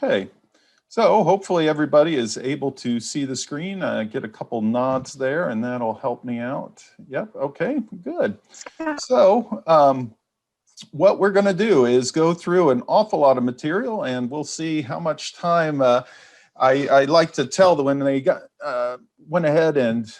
Okay, so hopefully everybody is able to see the screen. Get a couple nods there and that'll help me out. Yep, okay, good. So what we're going to do is go through an awful lot of material and we'll see how much time I like to tell that when they went ahead and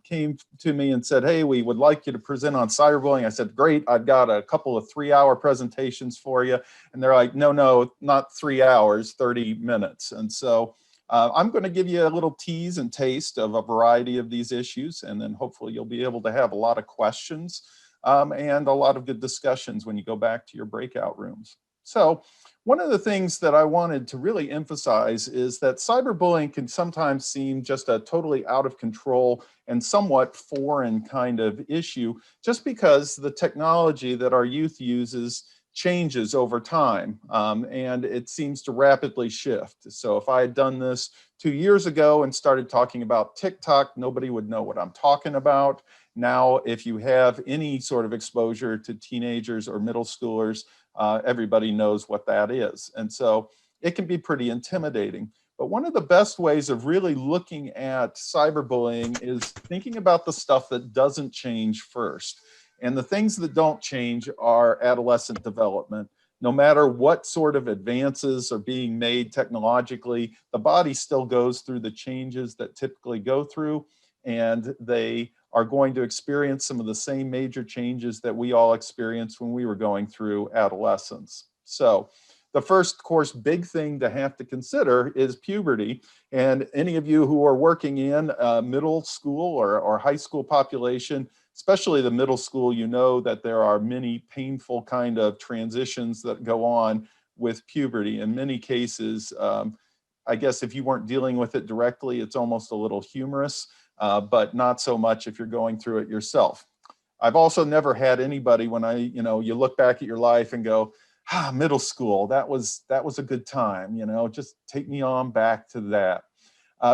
came to me and said, hey, we would like you to present on cyberbullying. I said, great, I've got a couple of 3-hour presentations for you. And they're like, no, not 3 hours, 30 minutes. And so I'm going to give you a little tease and taste of a variety of these issues. And then hopefully you'll be able to have a lot of questions and a lot of good discussions when you go back to your breakout rooms. So one of the things that I wanted to really emphasize is that cyberbullying can sometimes seem just a totally out of control and somewhat foreign kind of issue, just because the technology that our youth uses changes over time and it seems to rapidly shift. So if I had done this 2 years ago and started talking about TikTok, nobody would know what I'm talking about. Now, if you have any sort of exposure to teenagers or middle schoolers, everybody knows what that is. And so it can be pretty intimidating. But one of the best ways of really looking at cyberbullying is thinking about the stuff that doesn't change first. And the things that don't change are adolescent development. No matter what sort of advances are being made technologically, the body still goes through the changes that typically go through, and they are going to experience some of the same major changes that we all experienced when we were going through adolescence. So the first, of course, big thing to have to consider is puberty. And any of you who are working in middle school or high school population, especially the middle school, you know that there are many painful kind of transitions that go on with puberty. In many cases, I guess if you weren't dealing with it directly, it's almost a little humorous. But not so much if you're going through it yourself. I've also never had anybody when you look back at your life and go, middle school, that was a good time, just take me on back to that.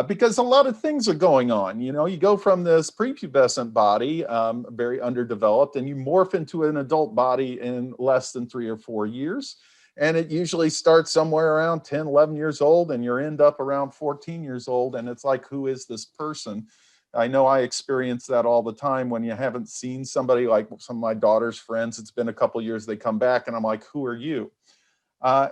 Because a lot of things are going on, you go from this prepubescent body, very underdeveloped, and you morph into an adult body in less than 3 or 4 years. And it usually starts somewhere around 10, 11 years old, and you end up around 14 years old. And it's like, who is this person? I know I experience that all the time when you haven't seen somebody, like some of my daughter's friends. It's been a couple of years, they come back and I'm like, who are you?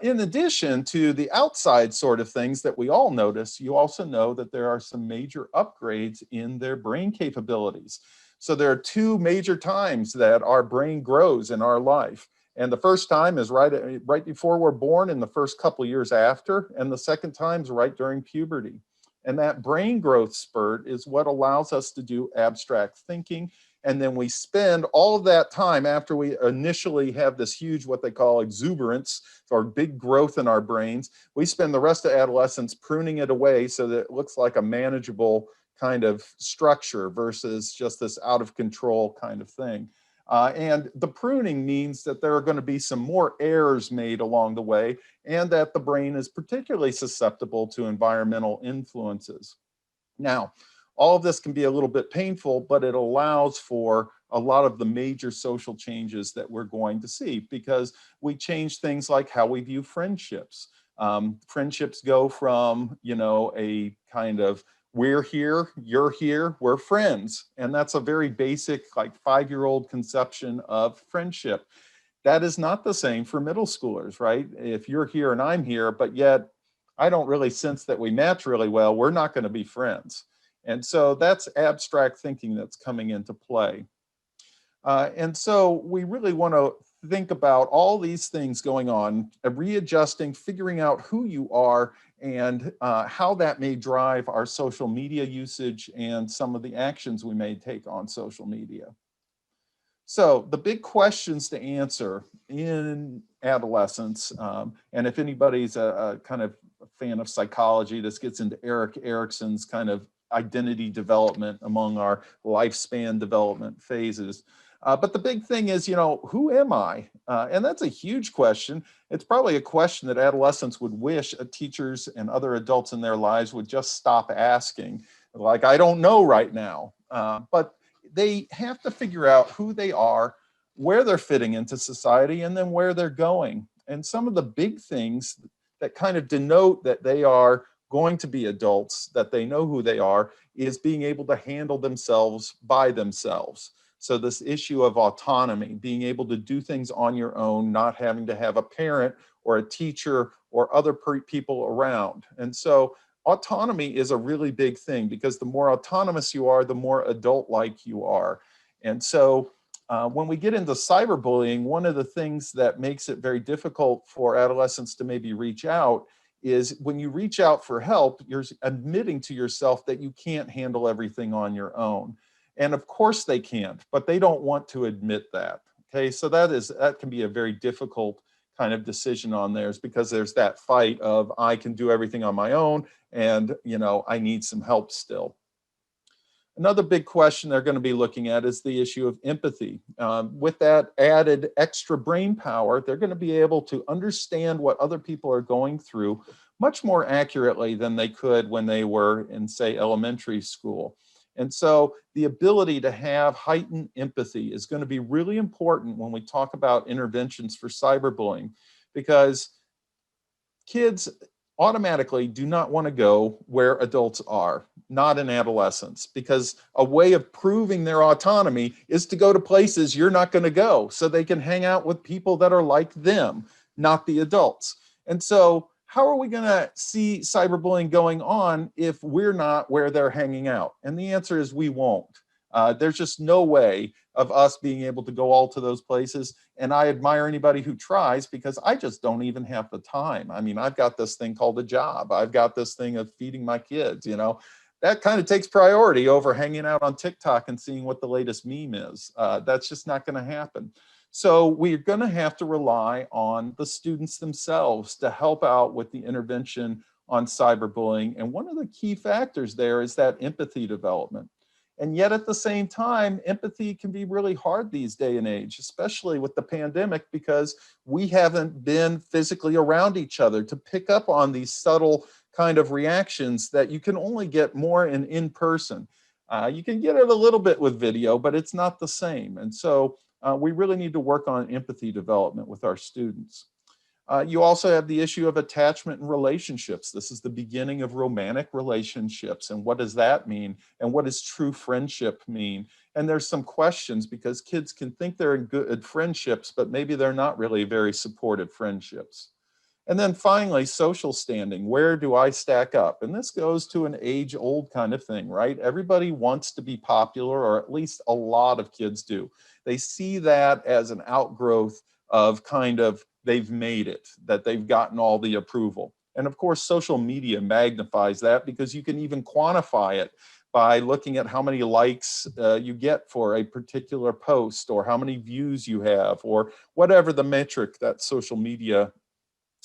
In addition to the outside sort of things that we all notice, you also know that there are some major upgrades in their brain capabilities. So there are 2 major times that our brain grows in our life. And the first time is right before we're born and the first couple of years after, and the second time is right during puberty. And that brain growth spurt is what allows us to do abstract thinking. And then we spend all of that time after we initially have this huge, what they call exuberance, or big growth in our brains, we spend the rest of adolescence pruning it away so that it looks like a manageable kind of structure versus just this out of control kind of thing. And the pruning means that there are going to be some more errors made along the way, and that the brain is particularly susceptible to environmental influences. Now, all of this can be a little bit painful, but it allows for a lot of the major social changes that we're going to see, because we change things like how we view friendships. Friendships go from, a kind of we're here, you're here, we're friends. And that's a very basic, like 5-year-old conception of friendship. That is not the same for middle schoolers, right? If you're here and I'm here, but yet I don't really sense that we match really well, we're not going to be friends. And so that's abstract thinking that's coming into play. And so we really want to think about all these things going on, readjusting, figuring out who you are and how that may drive our social media usage and some of the actions we may take on social media. So the big questions to answer in adolescence, and if anybody's a kind of fan of psychology, this gets into Erik Erikson's kind of identity development among our lifespan development phases. But the big thing is, who am I? And that's a huge question. It's probably a question that adolescents would wish teachers and other adults in their lives would just stop asking. Like, I don't know right now. But they have to figure out who they are, where they're fitting into society, and then where they're going. And some of the big things that kind of denote that they are going to be adults, that they know who they are, is being able to handle themselves by themselves. So this issue of autonomy, being able to do things on your own, not having to have a parent or a teacher or other people around. And so autonomy is a really big thing, because the more autonomous you are, the more adult-like you are. And so when we get into cyberbullying, one of the things that makes it very difficult for adolescents to maybe reach out is when you reach out for help, you're admitting to yourself that you can't handle everything on your own. And of course they can't, but they don't want to admit that. Okay, so that can be a very difficult kind of decision on theirs, because there's that fight of I can do everything on my own, and I need some help still. Another big question they're going to be looking at is the issue of empathy. With that added extra brain power, they're going to be able to understand what other people are going through much more accurately than they could when they were in, say, elementary school. And so the ability to have heightened empathy is going to be really important when we talk about interventions for cyberbullying, because kids automatically do not want to go where adults are, not in adolescence, because a way of proving their autonomy is to go to places you're not going to go, so they can hang out with people that are like them, not the adults. And so how are we going to see cyberbullying going on if we're not where they're hanging out? And the answer is we won't. There's just no way of us being able to go all to those places. And I admire anybody who tries, because I just don't even have the time. I mean, I've got this thing called a job. I've got this thing of feeding my kids, that kind of takes priority over hanging out on TikTok and seeing what the latest meme is. That's just not going to happen. So we're going to have to rely on the students themselves to help out with the intervention on cyberbullying. And one of the key factors there is that empathy development. And yet at the same time, empathy can be really hard these day and age, especially with the pandemic, because we haven't been physically around each other to pick up on these subtle kind of reactions that you can only get more in person. You can get it a little bit with video, but it's not the same. And so we really need to work on empathy development with our students. You also have the issue of attachment and relationships. This is the beginning of romantic relationships. And what does that mean? And what does true friendship mean? And there's some questions, because kids can think they're in good friendships, but maybe they're not really very supportive friendships. And then finally, social standing. Where do I stack up? And this goes to an age-old kind of thing, right? Everybody wants to be popular, or at least a lot of kids do. They see that as an outgrowth of kind of they've made it, that they've gotten all the approval. And of course, social media magnifies that, because you can even quantify it by looking at how many likes you get for a particular post, or how many views you have, or whatever the metric that social media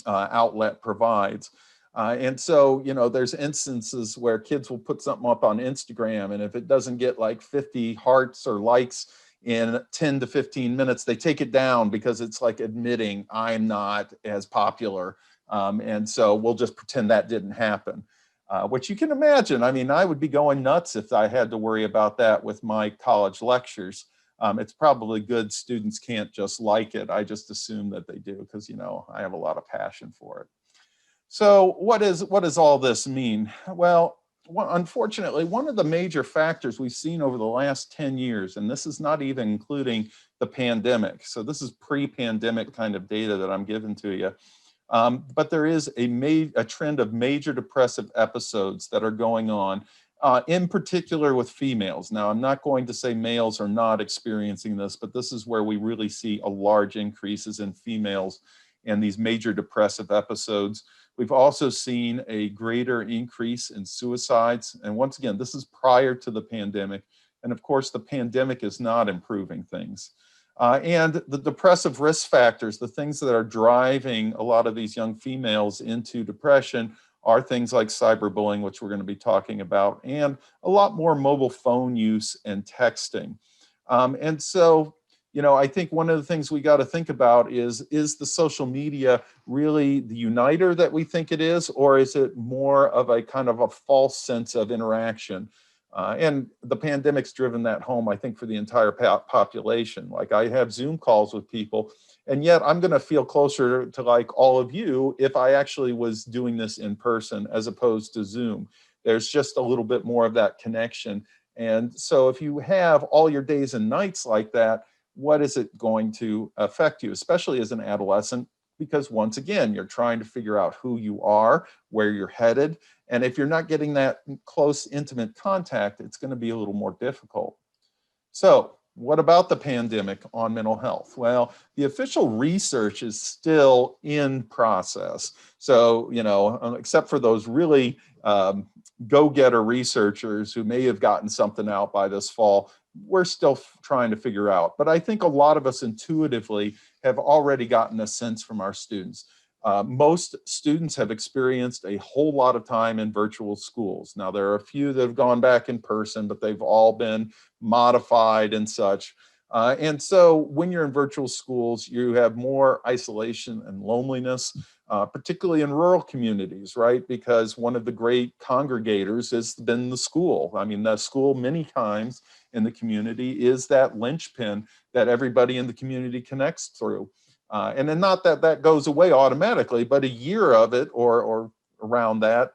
outlet provides. And so, there's instances where kids will put something up on Instagram, and if it doesn't get like 50 hearts or likes in 10 to 15 minutes, they take it down, because it's like admitting I'm not as popular. And so we'll just pretend that didn't happen, which you can imagine. I mean, I would be going nuts if I had to worry about that with my college lectures. It's probably good students can't just like it. I just assume that they do, because, I have a lot of passion for it. So what does all this mean? Well, unfortunately, one of the major factors we've seen over the last 10 years, and this is not even including the pandemic, so this is pre-pandemic kind of data that I'm giving to you, but there is a trend of major depressive episodes that are going on, in particular with females. Now, I'm not going to say males are not experiencing this, but this is where we really see a large increases in females and these major depressive episodes. We've also seen a greater increase in suicides. And once again, this is prior to the pandemic. And of course, the pandemic is not improving things. And the depressive risk factors, the things that are driving a lot of these young females into depression, are things like cyberbullying, which we're going to be talking about, and a lot more mobile phone use and texting. And so, I think one of the things we got to think about is the social media really the uniter that we think it is, or is it more of a kind of a false sense of interaction? And the pandemic's driven that home, I think, for the entire population. Like, I have Zoom calls with people, and yet I'm going to feel closer to like all of you if I actually was doing this in person as opposed to Zoom. There's just a little bit more of that connection. And so if you have all your days and nights like that, what is it going to affect you, especially as an adolescent? Because once again, you're trying to figure out who you are, where you're headed. And if you're not getting that close, intimate contact, it's going to be a little more difficult. So what about the pandemic on mental health? Well, the official research is still in process. So, except for those really go-getter researchers who may have gotten something out by this fall, we're still trying to figure out. But I think a lot of us intuitively have already gotten a sense from our students. Most students have experienced a whole lot of time in virtual schools. Now, there are a few that have gone back in person, but they've all been modified and such. And so when you're in virtual schools, you have more isolation and loneliness, particularly in rural communities, right? Because one of the great congregators has been the school. I mean, the school many times in the community is that linchpin that everybody in the community connects through. And then not that that goes away automatically, but a year of it or around that,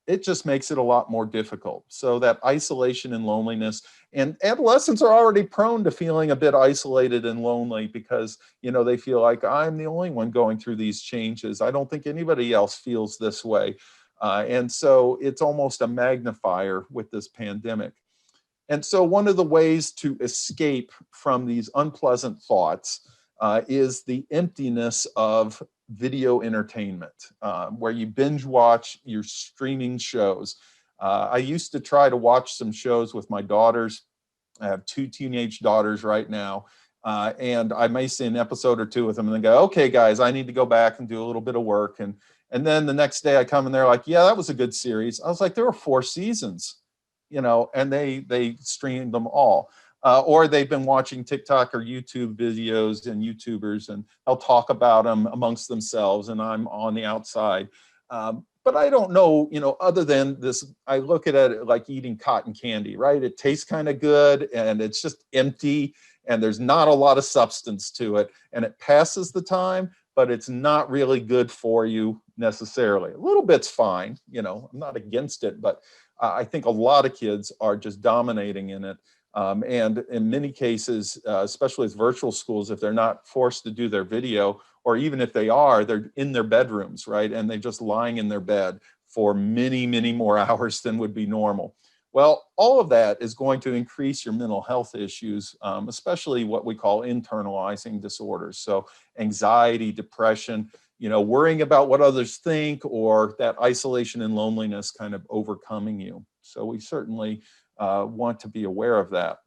it just makes it a lot more difficult. So that isolation and loneliness, and adolescents are already prone to feeling a bit isolated and lonely because, they feel like I'm the only one going through these changes. I don't think anybody else feels this way. And so it's almost a magnifier with this pandemic. And so one of the ways to escape from these unpleasant thoughts is the emptiness of video entertainment, where you binge watch your streaming shows. I used to try to watch some shows with my daughters. I have 2 teenage daughters right now. And I may see an episode or two with them and then go, okay, guys, I need to go back and do a little bit of work. And then the next day I come and they're like, yeah, that was a good series. I was like, there were 4 seasons, and they streamed them all. Or they've been watching TikTok or YouTube videos and YouTubers, and they'll talk about them amongst themselves, and I'm on the outside. But I don't know, other than this, I look at it like eating cotton candy, right? It tastes kind of good, and it's just empty, and there's not a lot of substance to it, and it passes the time, but it's not really good for you necessarily. A little bit's fine, I'm not against it, but I think a lot of kids are just dominating in it. And in many cases, especially as virtual schools, if they're not forced to do their video, or even if they are, they're in their bedrooms, right? And they're just lying in their bed for many, many more hours than would be normal. Well, all of that is going to increase your mental health issues, especially what we call internalizing disorders. So anxiety, depression, worrying about what others think, or that isolation and loneliness kind of overcoming you. So we certainly want to be aware of that.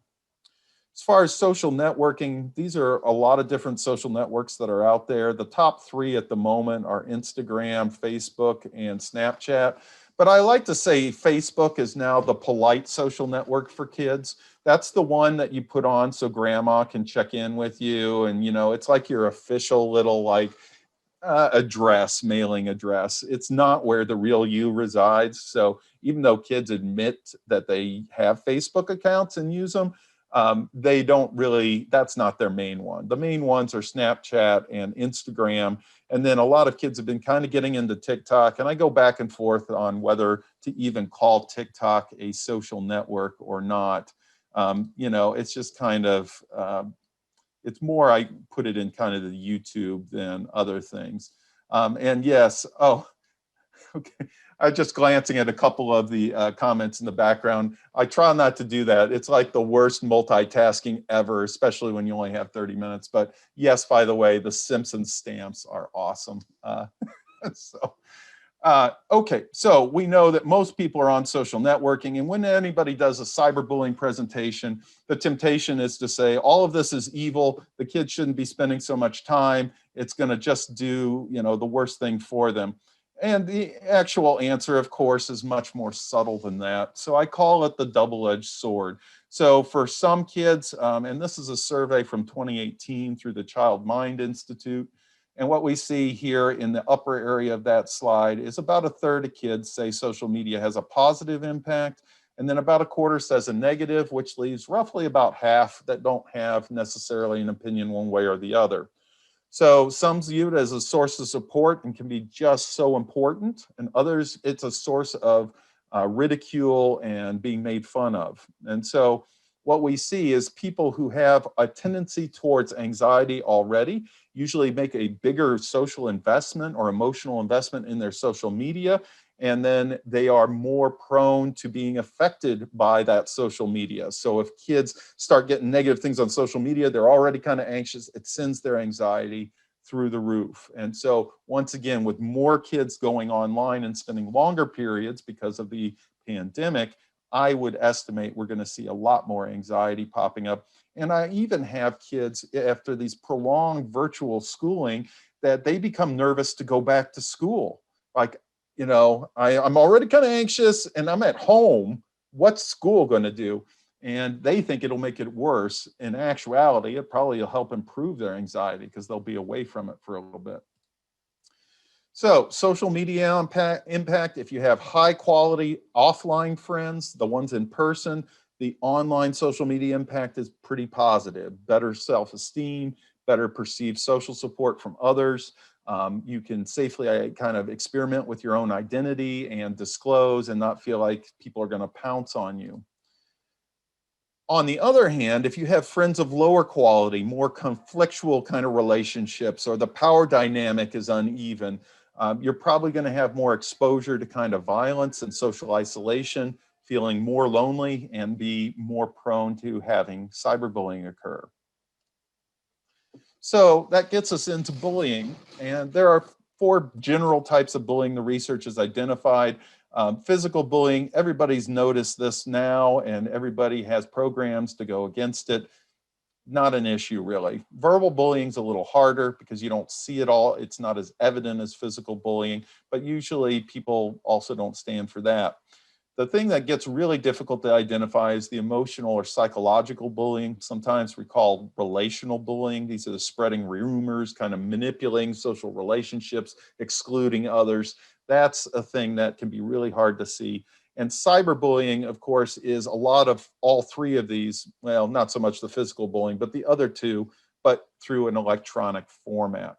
As far as social networking, these are a lot of different social networks that are out there. The top 3 at the moment are Instagram, Facebook, and Snapchat. But I like to say Facebook is now the polite social network for kids. That's the one that you put on so grandma can check in with you. And, it's like your official little mailing address. It's not where the real you resides. So even though kids admit that they have Facebook accounts and use them, they don't really, that's not their main one. The main ones are Snapchat and Instagram. And then a lot of kids have been kind of getting into TikTok. And I go back and forth on whether to even call TikTok a social network or not. It's just kind of, it's more, I put it in kind of the YouTube than other things. And yes, okay. I'm just glancing at a couple of the comments in the background. I try not to do that. It's like the worst multitasking ever, especially when you only have 30 minutes. But yes, by the way, the Simpsons stamps are awesome. Okay, so we know that most people are on social networking, and when anybody does a cyberbullying presentation, the temptation is to say, all of this is evil, the kids shouldn't be spending so much time, it's gonna just do, the worst thing for them. And the actual answer, of course, is much more subtle than that. So I call it the double-edged sword. So for some kids, and this is a survey from 2018 through the Child Mind Institute, and what we see here in the upper area of that slide is about 1/3 of kids say social media has a positive impact, And then about a quarter says a negative, which leaves roughly about half that don't have necessarily an opinion one way or the other. So some view it as a source of support and can be just so important, and others it's a source of ridicule and being made fun of. And so what we see is people who have a tendency towards anxiety already usually make a bigger social investment or emotional investment in their social media, and then they are more prone to being affected by that social media. So if kids start getting negative things on social media, they're already kind of anxious. It sends their anxiety through the roof. And so once again, with more kids going online and spending longer periods because of the pandemic, I would estimate we're going to see a lot more anxiety popping up. And I even have kids after these prolonged virtual schooling that they become nervous to go back to school. Like, you know, I'm already kind of anxious and I'm at home. What's school going to do? And they think it'll make it worse. In actuality, it probably will help improve their anxiety because they'll be away from it for a little bit. So social media impact, if you have high quality offline friends, the ones in person, the online social media impact is pretty positive. Better self-esteem, better perceived social support from others. You can safely kind of experiment with your own identity and disclose and not feel like people are going to pounce on you. On the other hand, if you have friends of lower quality, more conflictual kind of relationships, or the power dynamic is uneven, you're probably going to have more exposure to kind of violence and social isolation, feeling more lonely, and be more prone to having cyberbullying occur. So that gets us into bullying, and there are 4 general types of bullying the research has identified. Physical bullying, everybody's noticed this now, and everybody has programs to go against it. Not an issue, really. Verbal bullying's a little harder because you don't see it all. It's not as evident as physical bullying, but usually people also don't stand for that. The thing that gets really difficult to identify is the emotional or psychological bullying. Sometimes we call relational bullying. These are the spreading rumors, kind of manipulating social relationships, excluding others. That's a thing that can be really hard to see. And cyberbullying, of course, is a lot of all 3 of these. Well, not so much the physical bullying, but the other 2, but through an electronic format.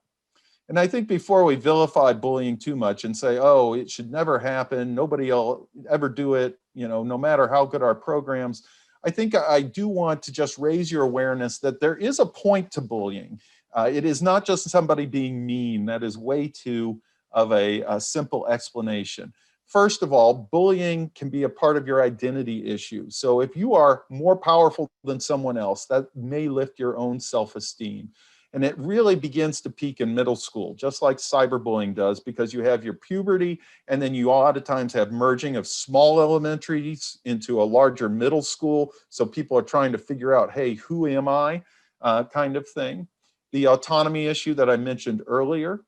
And I think before we vilify bullying too much and say, oh, it should never happen, nobody will ever do it, you know, no matter how good our programs, I think I do want to just raise your awareness that there is a point to bullying. It is not just somebody being mean. That is way too of a simple explanation. First of all, bullying can be a part of your identity issue. So if you are more powerful than someone else, that may lift your own self-esteem. And it really begins to peak in middle school, just like cyberbullying does, because you have your puberty, and then you a lot of times have merging of small elementaries into a larger middle school. So people are trying to figure out, hey, who am I, kind of thing. The autonomy issue that I mentioned earlier.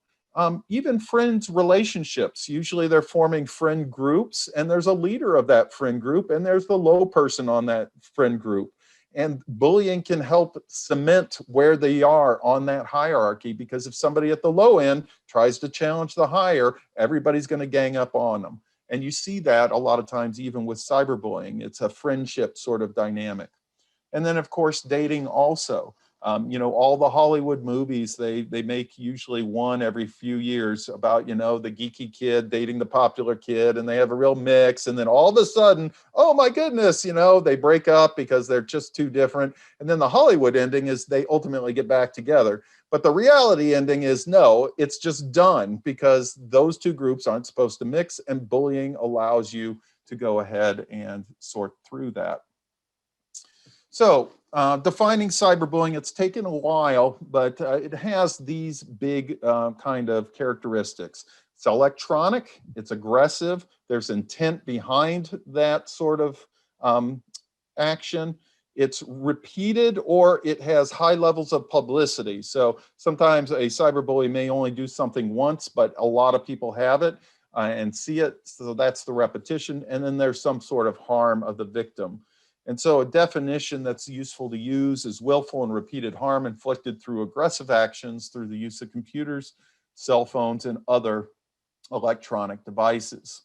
Even friends relationships, usually they're forming friend groups, and there's a leader of that friend group, and there's the low person on that friend group. And bullying can help cement where they are on that hierarchy, because if somebody at the low end tries to challenge the higher, everybody's going to gang up on them. And you see that a lot of times even with cyberbullying. It's a friendship sort of dynamic. And then, of course, dating also. You know, all the Hollywood movies, they make usually one every few years about, you know, the geeky kid dating the popular kid, and they have a real mix. And then all of a sudden, oh my goodness, you know, they break up because they're just too different. And then the Hollywood ending is they ultimately get back together. But the reality ending is no, it's just done because those 2 groups aren't supposed to mix, and bullying allows you to go ahead and sort through that. So defining cyberbullying, it's taken a while, but it has these big kind of characteristics. It's electronic, it's aggressive, there's intent behind that sort of action. It's repeated, or it has high levels of publicity. So sometimes a cyberbully may only do something once, but a lot of people have it and see it. So that's the repetition. And then there's some sort of harm of the victim. And so a definition that's useful to use is willful and repeated harm inflicted through aggressive actions through the use of computers, cell phones, and other electronic devices.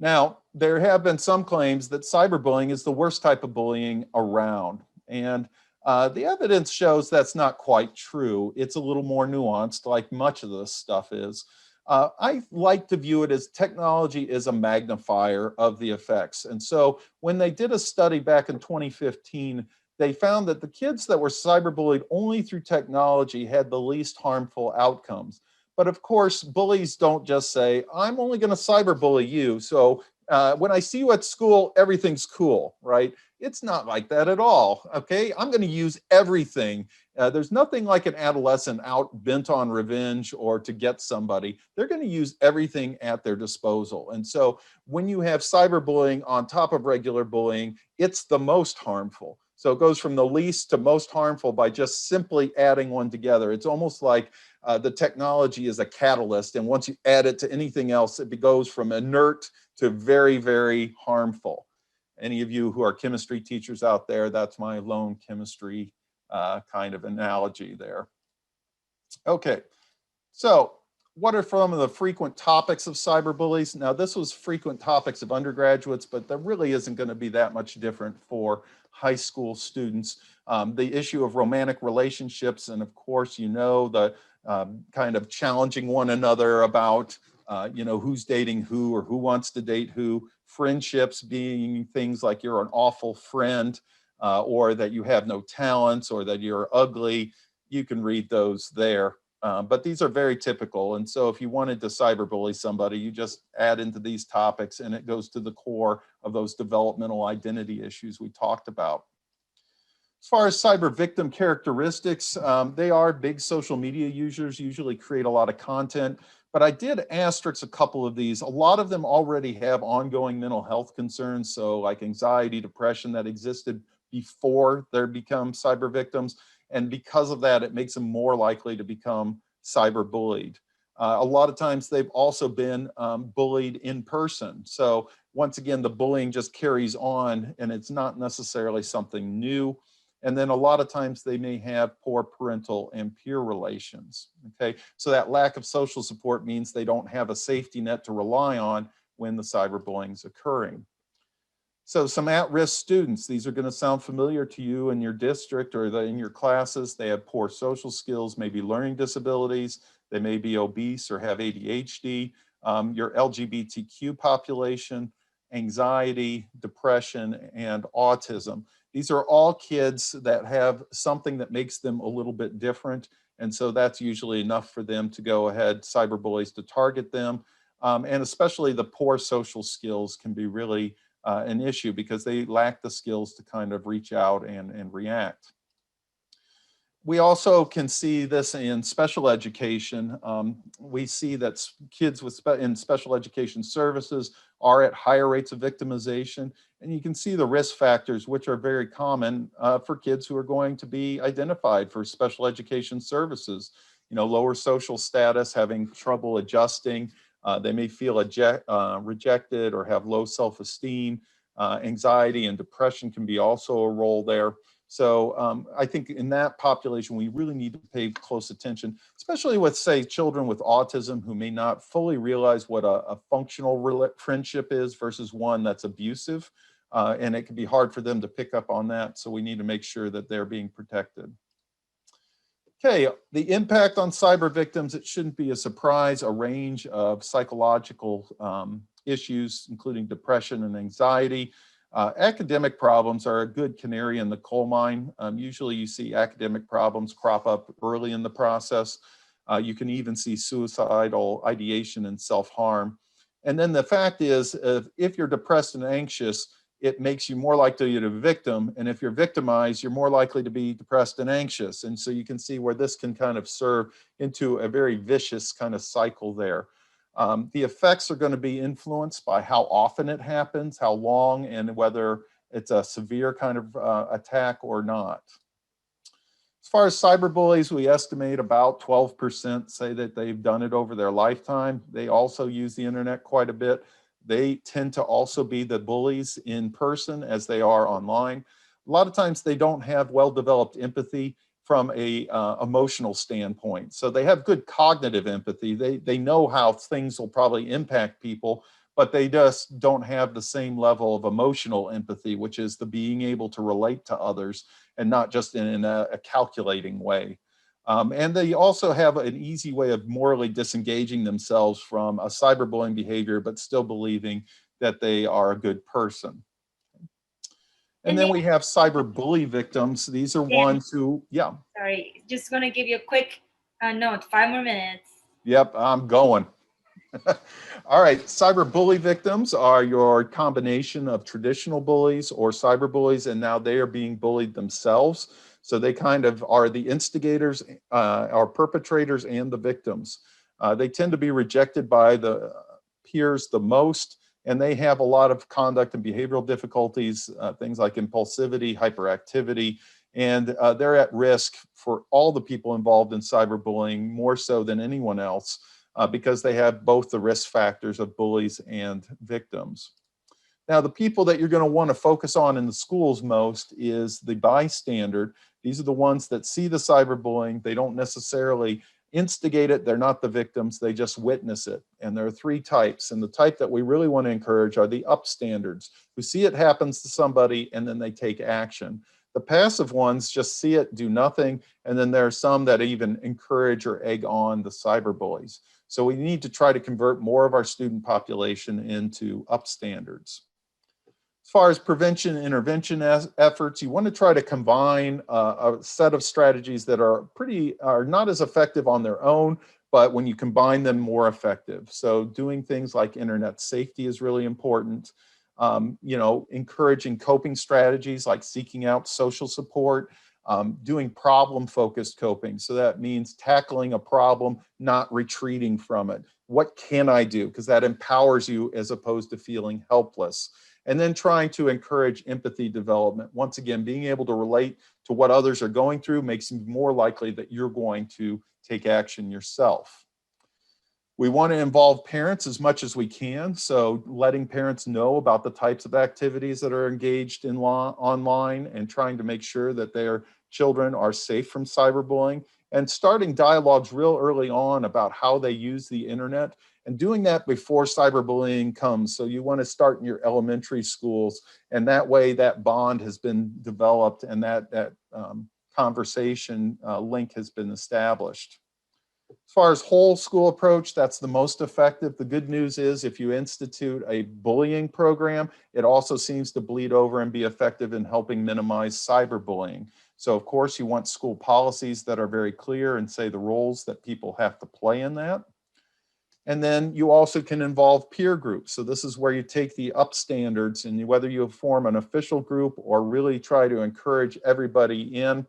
Now, there have been some claims that cyberbullying is the worst type of bullying around. And the evidence shows that's not quite true. It's a little more nuanced, like much of this stuff is. I like to view it as technology is a magnifier of the effects. And so when they did a study back in 2015, they found that the kids that were cyberbullied only through technology had the least harmful outcomes. But of course, bullies don't just say, I'm only going to cyberbully you. So when I see you at school, everything's cool, right? It's not like that at all. Okay. I'm going to use everything. There's nothing like an adolescent out bent on revenge or to get somebody. They're going to use everything at their disposal. And so when you have cyberbullying on top of regular bullying, it's the most harmful. So it goes from the least to most harmful by just simply adding one together. It's almost like the technology is a catalyst. And once you add it to anything else, it goes from inert to very, very harmful. Any of you who are chemistry teachers out there, that's my lone chemistry kind of analogy there. Okay, so what are some of the frequent topics of cyberbullies? Now, this was frequent topics of undergraduates, but there really isn't going to be that much different for high school students. The issue of romantic relationships, and of course, you know, the kind of challenging one another about, you know, who's dating who or who wants to date who. Friendships being things like you're an awful friend, or that you have no talents, or that you're ugly. You can read those there. But these are very typical. And so if you wanted to cyberbully somebody, you just add into these topics and it goes to the core of those developmental identity issues we talked about. As far as cyber victim characteristics, they are big social media users, usually create a lot of content. But I did asterisk a couple of these. A lot of them already have ongoing mental health concerns, so like anxiety, depression that existed before they become cyber victims. And because of that, it makes them more likely to become cyberbullied. A lot of times they've also been bullied in person. So once again, the bullying just carries on and it's not necessarily something new. And then a lot of times they may have poor parental and peer relations. Okay, so that lack of social support means they don't have a safety net to rely on when the cyberbullying is occurring. So some at-risk students, these are going to sound familiar to you in your district or in your classes. They have poor social skills, maybe learning disabilities. They may be obese or have ADHD. Your LGBTQ population, anxiety, depression, and autism. These are all kids that have something that makes them a little bit different. And so that's usually enough for them to go ahead, cyberbullies to target them. And especially the poor social skills can be really an issue because they lack the skills to kind of reach out and react. We also can see this in special education. We see that kids in special education services are at higher rates of victimization. And you can see the risk factors, which are very common for kids who are going to be identified for special education services. You know, lower social status, having trouble adjusting. They may feel rejected or have low self-esteem. Anxiety and depression can be also a role there. So I think in that population, we really need to pay close attention, especially with, say, children with autism who may not fully realize what a functional friendship is versus one that's abusive. And it can be hard for them to pick up on that. So we need to make sure that they're being protected. Okay, the impact on cyber victims, it shouldn't be a surprise, a range of psychological issues, including depression and anxiety. Academic problems are a good canary in the coal mine. Usually you see academic problems crop up early in the process. You can even see suicidal ideation and self-harm. And then the fact is, if you're depressed and anxious, it makes you more likely to be a victim. And if you're victimized, you're more likely to be depressed and anxious. And so you can see where this can kind of serve into a very vicious kind of cycle there. The effects are going to be influenced by how often it happens, how long, and whether it's a severe kind of attack or not. As far as cyberbullies, we estimate about 12% say that they've done it over their lifetime. They also use the internet quite a bit. They tend to also be the bullies in person as they are online. A lot of times they don't have well-developed empathy from a emotional standpoint. So they have good cognitive empathy. They know how things will probably impact people, but they just don't have the same level of emotional empathy, which is the being able to relate to others and not just in a calculating way. And they also have an easy way of morally disengaging themselves from a cyberbullying behavior, but still believing that they are a good person. And then we have cyberbully victims. These are ones who, yeah. Sorry, just gonna give you a quick note, 5 more minutes. Yep, I'm going. All right, cyberbully victims are your combination of traditional bullies or cyberbullies, and now they are being bullied themselves. So they kind of are the instigators, are perpetrators and the victims. They tend to be rejected by the peers the most, and they have a lot of conduct and behavioral difficulties, things like impulsivity, hyperactivity, and they're at risk for all the people involved in cyberbullying more so than anyone else. Because they have both the risk factors of bullies and victims. Now, the people that you're going to want to focus on in the schools most is the bystander. These are the ones that see the cyberbullying. They don't necessarily instigate it. They're not the victims. They just witness it. And there are 3 types. And the type that we really want to encourage are the upstanders, who see it happens to somebody and then they take action. The passive ones just see it, do nothing. And then there are some that even encourage or egg on the cyberbullies. So we need to try to convert more of our student population into upstanders. As far as prevention and intervention efforts, you want to try to combine a set of strategies that are not as effective on their own, but when you combine them, more effective. So doing things like internet safety is really important. Encouraging coping strategies like seeking out social support, doing problem-focused coping. So that means tackling a problem, not retreating from it. What can I do? Because that empowers you as opposed to feeling helpless. And then trying to encourage empathy development. Once again, being able to relate to what others are going through makes you more likely that you're going to take action yourself. We want to involve parents as much as we can. So letting parents know about the types of activities that are engaged in online and trying to make sure that their children are safe from cyberbullying, and starting dialogues real early on about how they use the internet, and doing that before cyberbullying comes. So you want to start in your elementary schools, and that way that bond has been developed and that conversation link has been established. As far as whole school approach, that's the most effective. The good news is if you institute a bullying program, it also seems to bleed over and be effective in helping minimize cyberbullying. So of course you want school policies that are very clear and say the roles that people have to play in that. And then you also can involve peer groups. So this is where you take the upstanders, and whether you form an official group or really try to encourage everybody in,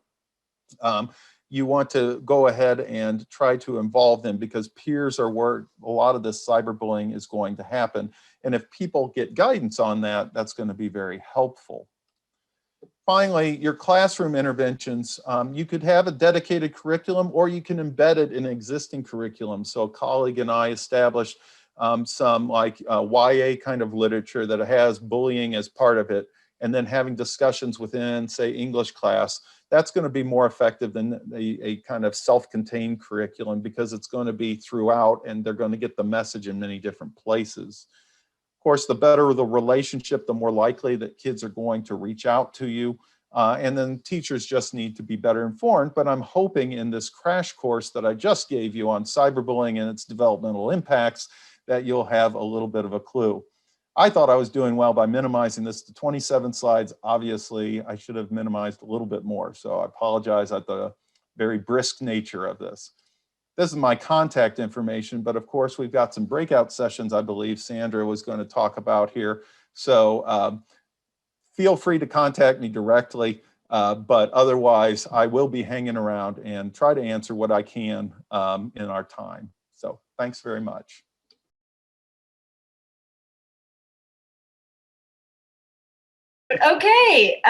you want to go ahead and try to involve them, because peers are where a lot of this cyberbullying is going to happen. And if people get guidance on that, that's going to be very helpful. Finally, your classroom interventions, you could have a dedicated curriculum or you can embed it in existing curriculum. So a colleague and I established some like YA kind of literature that has bullying as part of it, and then having discussions within, say, English class. That's going to be more effective than a kind of self-contained curriculum, because it's going to be throughout and they're going to get the message in many different places. Of course, the better the relationship, the more likely that kids are going to reach out to you. And then teachers just need to be better informed. But I'm hoping in this crash course that I just gave you on cyberbullying and its developmental impacts that you'll have a little bit of a clue. I thought I was doing well by minimizing this to 27 slides. Obviously, I should have minimized a little bit more. So I apologize at the very brisk nature of this. This is my contact information, but of course we've got some breakout sessions I believe Sandra was going to talk about here. So feel free to contact me directly, but otherwise I will be hanging around and try to answer what I can in our time. So thanks very much. Okay,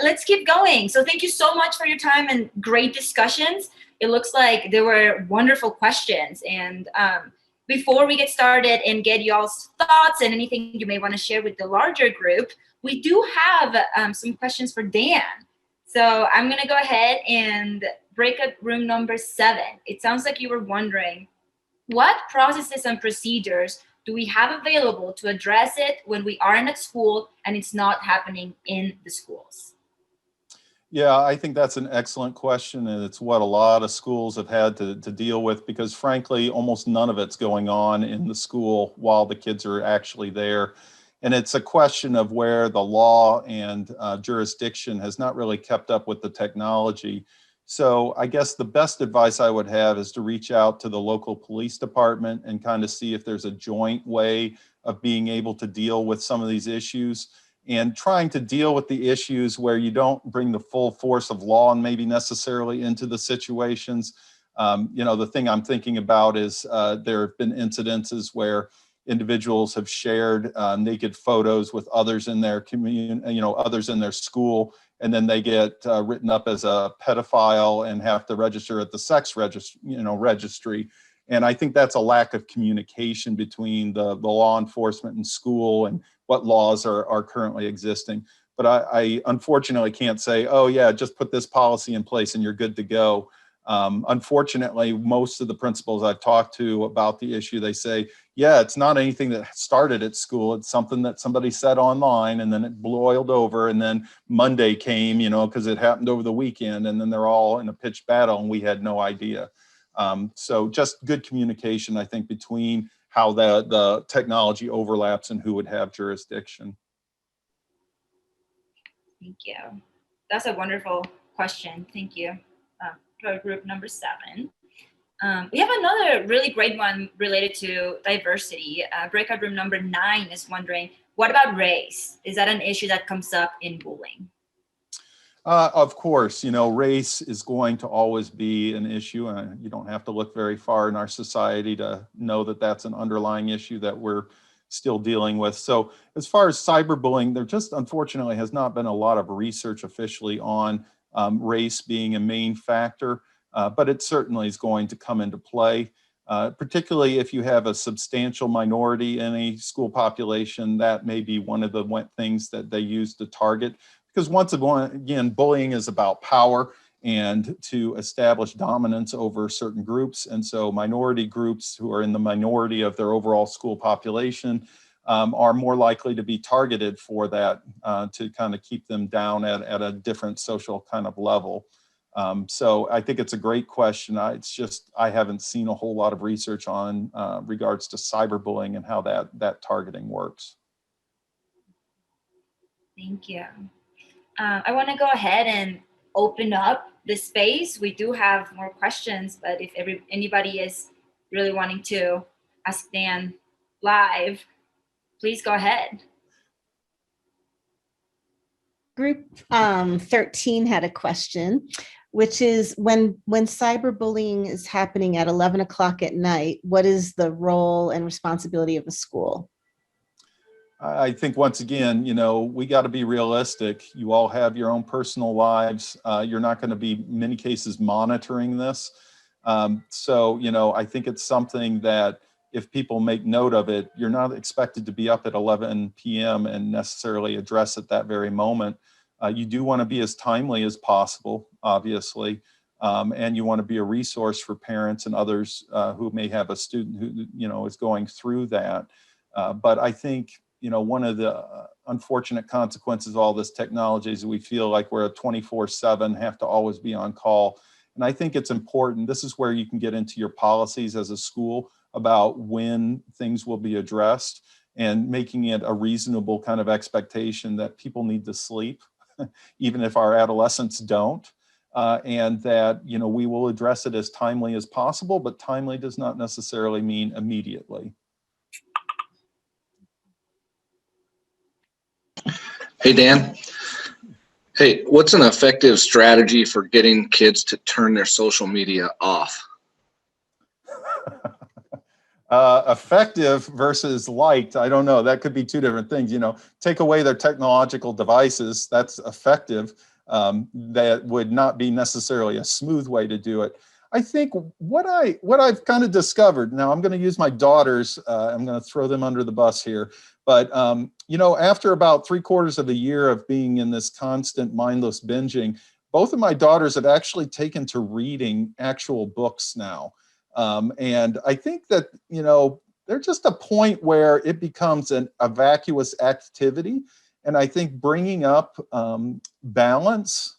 let's keep going. So thank you so much for your time and great discussions. It looks like there were wonderful questions. And before we get started and get y'all's thoughts and anything you may want to share with the larger group, we do have some questions for Dan. So I'm going to go ahead and break up room number 7. It sounds like you were wondering, what processes and procedures do we have available to address it when we aren't at school and it's not happening in the schools? Yeah, I think that's an excellent question, and it's what a lot of schools have had to deal with, because frankly, almost none of it's going on in the school while the kids are actually there. And it's a question of where the law and jurisdiction has not really kept up with the technology. So I guess the best advice I would have is to reach out to the local police department and kind of see if there's a joint way of being able to deal with some of these issues, and trying to deal with the issues where you don't bring the full force of law and maybe necessarily into the situations. The thing I'm thinking about is there have been incidences where individuals have shared naked photos with others in their community, others in their school, and then they get written up as a pedophile and have to register at the sex registry. And I think that's a lack of communication between the law enforcement and school and what laws are currently existing. But I unfortunately can't say, oh yeah, just put this policy in place and you're good to go. Unfortunately, most of the principals I've talked to about the issue, they say, yeah, it's not anything that started at school. It's something that somebody said online, and then it boiled over, and then Monday came, because it happened over the weekend, and then they're all in a pitched battle and we had no idea. So just good communication, I think, between how the technology overlaps and who would have jurisdiction. Thank you. That's a wonderful question. Thank you. For group number 7. We have another really great one related to diversity. Breakout room number 9 is wondering, what about race? Is that an issue that comes up in bullying? Of course, race is going to always be an issue, and you don't have to look very far in our society to know that that's an underlying issue that we're still dealing with. So as far as cyberbullying, there just unfortunately has not been a lot of research officially on race being a main factor, but it certainly is going to come into play, particularly if you have a substantial minority in a school population. That may be one of the things that they use to target. Because once again, bullying is about power and to establish dominance over certain groups. And so minority groups who are in the minority of their overall school population are more likely to be targeted for that, to kind of keep them down at a different social kind of level. So I think it's a great question. It's just, I haven't seen a whole lot of research on regards to cyberbullying and how that targeting works. Thank you. I want to go ahead and open up the space. We do have more questions, but if anybody is really wanting to ask Dan live, please go ahead. Group 13 had a question, which is when cyberbullying is happening at 11 o'clock at night, what is the role and responsibility of the school? I think once again, we got to be realistic. You all have your own personal lives. You're not going to be, in many cases, monitoring this. So, I think it's something that if people make note of it, you're not expected to be up at 11 p.m. and necessarily address it that very moment. You do want to be as timely as possible, obviously. And you want to be a resource for parents and others who may have a student who, is going through that. But I think, one of the unfortunate consequences of all this technology is we feel like we're a 24/7, have to always be on call. And I think it's important. This is where you can get into your policies as a school about when things will be addressed, and making it a reasonable kind of expectation that people need to sleep, even if our adolescents don't. And that, we will address it as timely as possible, but timely does not necessarily mean immediately. Hey, Dan. Hey, what's an effective strategy for getting kids to turn their social media off? Effective versus liked, I don't know. That could be two different things. Take away their technological devices, that's effective. That would not be necessarily a smooth way to do it. I think what I've kind of discovered, now I'm going to use my daughters, I'm going to throw them under the bus here, but after about 3/4 of a year of being in this constant mindless binging, both of my daughters have actually taken to reading actual books now. And I think that, they're just a point where it becomes a vacuous activity. And I think bringing up balance.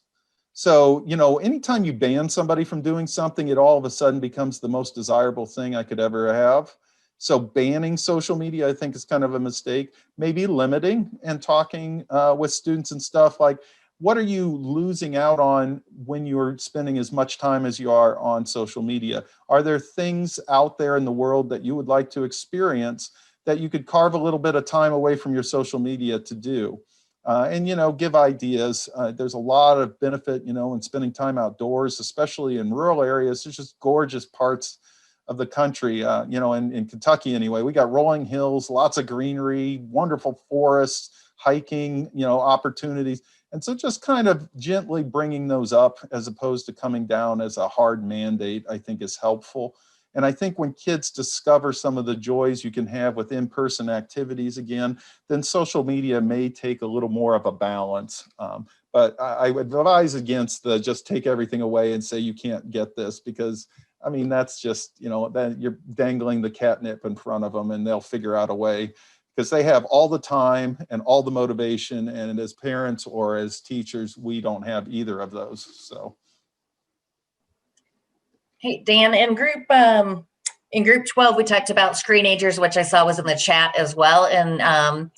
So, anytime you ban somebody from doing something, it all of a sudden becomes the most desirable thing I could ever have. So banning social media, I think, is kind of a mistake. Maybe limiting and talking with students and stuff like, what are you losing out on when you're spending as much time as you are on social media? Are there things out there in the world that you would like to experience that you could carve a little bit of time away from your social media to do? And give ideas. There's a lot of benefit, in spending time outdoors, especially in rural areas. There's just gorgeous parts of the country, in Kentucky anyway. We got rolling hills, lots of greenery, wonderful forests, hiking, opportunities. And so just kind of gently bringing those up as opposed to coming down as a hard mandate, I think is helpful. And I think when kids discover some of the joys you can have with in-person activities again, then social media may take a little more of a balance. But I would advise against the just take everything away and say you can't get this, because I mean, that's just, then you're dangling the catnip in front of them and they'll figure out a way, because they have all the time and all the motivation. And as parents or as teachers, we don't have either of those. So. Hey, Dan, in group 12, we talked about Screenagers, which I saw was in the chat as well. And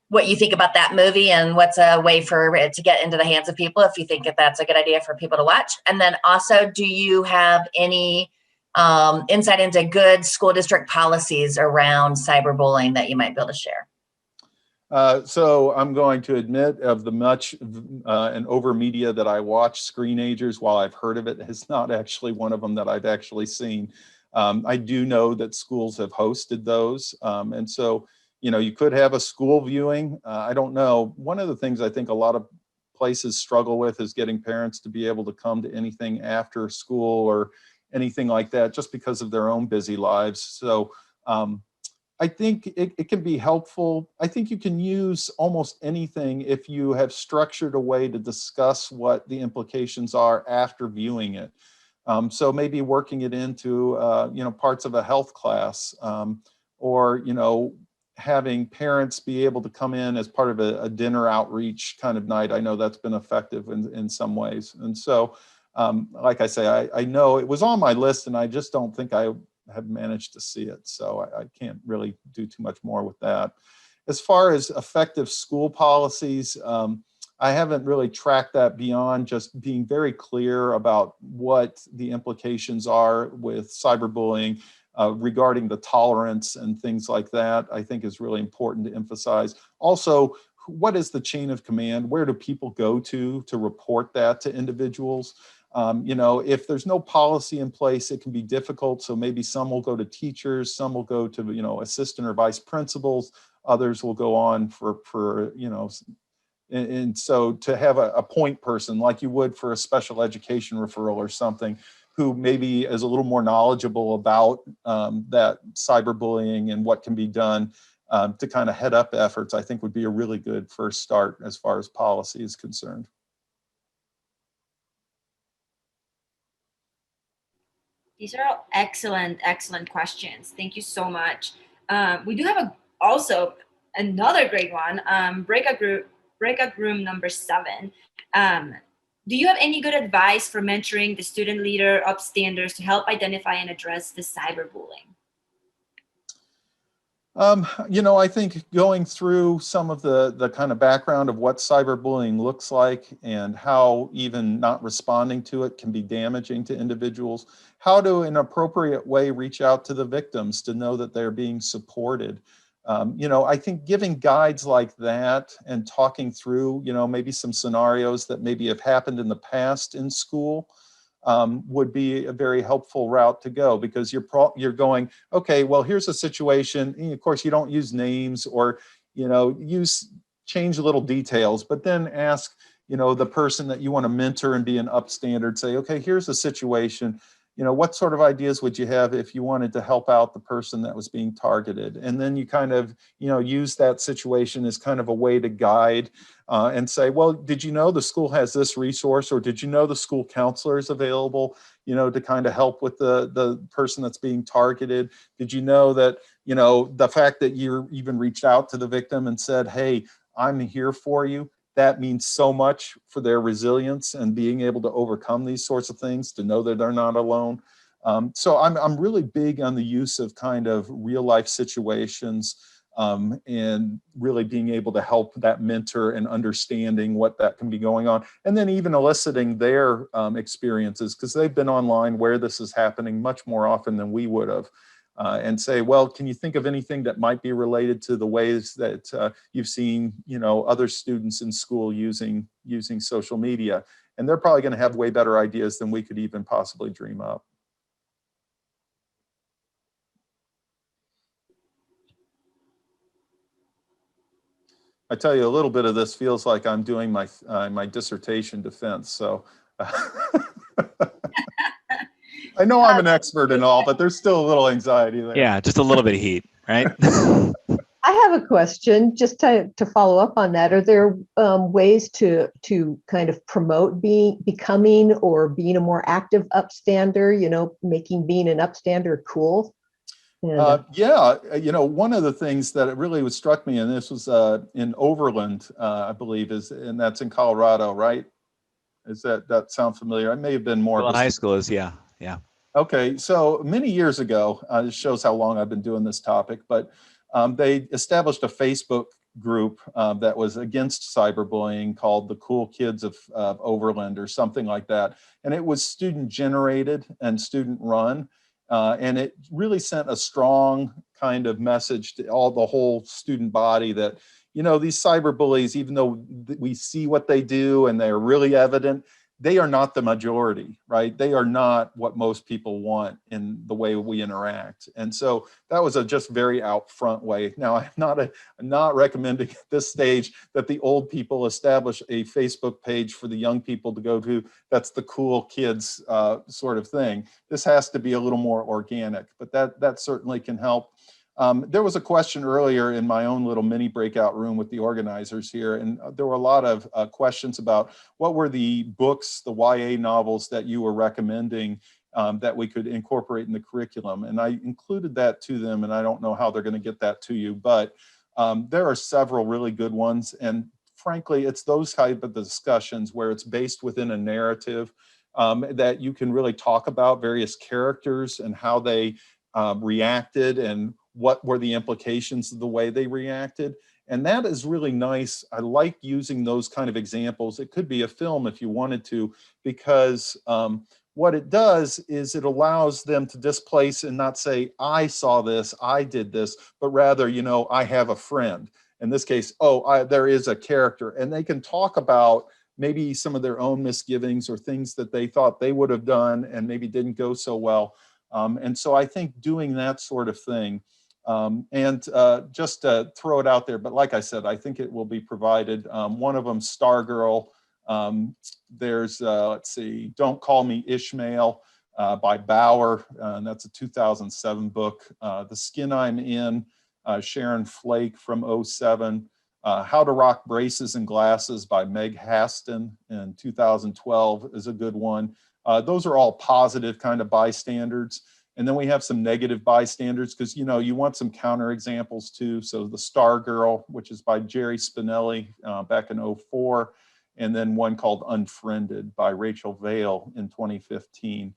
what you think about that movie and what's a way for it to get into the hands of people, if you think that that's a good idea for people to watch. And then also, do you have any insight into good school district policies around cyberbullying that you might be able to share? So I'm going to admit, of the much and over media that I watch, Screenagers, while I've heard of it, is not actually one of them that I've actually seen. I do know that schools have hosted those. And so, you could have a school viewing. I don't know. One of the things I think a lot of places struggle with is getting parents to be able to come to anything after school or anything like that, just because of their own busy lives. So I think it can be helpful. I think you can use almost anything if you have structured a way to discuss what the implications are after viewing it. So maybe working it into, parts of a health class, or, having parents be able to come in as part of a dinner outreach kind of night. I know that's been effective in some ways. And so, like I say, I know it was on my list and I just don't think I have managed to see it. So I can't really do too much more with that. As far as effective school policies, I haven't really tracked that beyond just being very clear about what the implications are with cyberbullying regarding the tolerance and things like that. I think is really important to emphasize. Also, what is the chain of command? Where do people go to report that to individuals? If there's no policy in place, it can be difficult. So maybe some will go to teachers, some will go to, assistant or vice principals, others will go on for and so to have a point person like you would for a special education referral or something, who maybe is a little more knowledgeable about that cyberbullying and what can be done to kind of head up efforts, I think would be a really good first start as far as policy is concerned. These are all excellent questions. Thank you so much. We do have also another great one, breakout room number 7. Do you have any good advice for mentoring the student leader, Upstanders, to help identify and address the cyberbullying? I think going through some of the kind of background of what cyberbullying looks like and how even not responding to it can be damaging to individuals, how to in an appropriate way reach out to the victims to know that they're being supported. I think giving guides like that and talking through, maybe some scenarios that maybe have happened in the past in school would be a very helpful route to go, because you're going, okay, well, here's a situation. And of course, you don't use names or, change little details, but then ask, the person that you want to mentor and be an upstander, say, okay, here's a situation. what sort of ideas would you have if you wanted to help out the person that was being targeted? And then you kind of, use that situation as kind of a way to guide and say, well, did you know the school has this resource, or did you know the school counselor is available, to kind of help with the person that's being targeted? Did you know that, the fact that you even reached out to the victim and said, hey, I'm here for you, that means so much for their resilience and being able to overcome these sorts of things, to know that they're not alone. So I'm really big on the use of kind of real life situations and really being able to help that mentor and understanding what that can be going on. And then even eliciting their experiences, because they've been online where this is happening much more often than we would have. And say, well, can you think of anything that might be related to the ways that you've seen, other students in school using social media? And they're probably going to have way better ideas than we could even possibly dream up. I tell you, a little bit of this feels like I'm doing my my dissertation defense. So I know I'm an expert and all, but there's still a little anxiety there. Yeah, just a little bit of heat, right? I have a question just to follow up on that. Are there ways to kind of promote becoming or being a more active upstander, making being an upstander cool? Yeah, one of the things that really struck me, and this was in Overland, I believe, and that's in Colorado, right? Is that sound familiar? I may have been more. Well, high school is, yeah. Okay, so many years ago, this shows how long I've been doing this topic, but they established a Facebook group that was against cyberbullying called the Cool Kids of Overland or something like that. And it was student generated and student run. And it really sent a strong kind of message to the whole student body that, these cyberbullies, even though we see what they do and they're really evident, they are not the majority, right? They are not what most people want in the way we interact. And so that was a just very out front way. Now, I'm not recommending at this stage that the old people establish a Facebook page for the young people to go to. That's the cool kids sort of thing. This has to be a little more organic, but that certainly can help. There was a question earlier in my own little mini breakout room with the organizers here, and there were a lot of questions about what were the books, the YA novels that you were recommending that we could incorporate in the curriculum. And I included that to them, and I don't know how they're going to get that to you, but there are several really good ones. And frankly, it's those type of discussions where it's based within a narrative that you can really talk about various characters and how they reacted and what were the implications of the way they reacted. And that is really nice. I like using those kind of examples. It could be a film if you wanted to, because what it does is it allows them to displace and not say, I saw this, I did this, but rather, I have a friend. In this case, there is a character, and they can talk about maybe some of their own misgivings or things that they thought they would have done and maybe didn't go so well. And so I think doing that sort of thing, just to throw it out there, but like I said, I think it will be provided. One of them, Stargirl. There's, let's see, Don't Call Me Ishmael by Bauer, and that's a 2007 book. The Skin I'm In, Sharon Flake from 2007. How to Rock Braces and Glasses by Meg Haston in 2012 is a good one. Those are all positive kind of bystanders. And then we have some negative bystanders because, you want some counter examples too. So the Stargirl, which is by Jerry Spinelli back in 2004, and then one called Unfriended by Rachel Vale in 2015.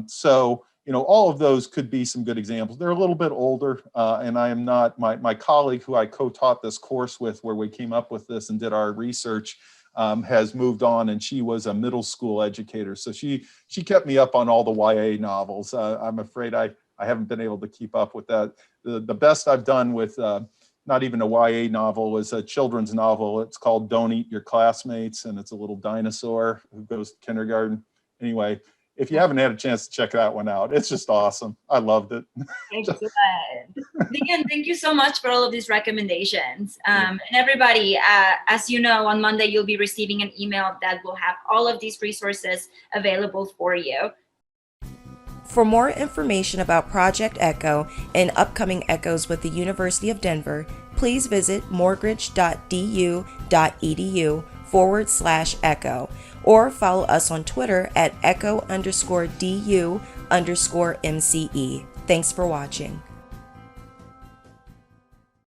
So, all of those could be some good examples. They're a little bit older, and I am not, my colleague who I co-taught this course with, where we came up with this and did our research, has moved on, and she was a middle school educator. So she kept me up on all the YA novels. I'm afraid I haven't been able to keep up with that. The best I've done with not even a YA novel was a children's novel. It's called Don't Eat Your Classmates, and it's a little dinosaur who goes to kindergarten. Anyway, if you haven't had a chance to check that one out, it's just awesome. I loved it. Excellent. Again, thank you so much for all of these recommendations. And everybody, as you know, on Monday, you'll be receiving an email that will have all of these resources available for you. For more information about Project Echo and upcoming Echoes with the University of Denver, please visit mortgage.du.edu/echo or follow us on Twitter at echo_du_MCE. Thanks for watching.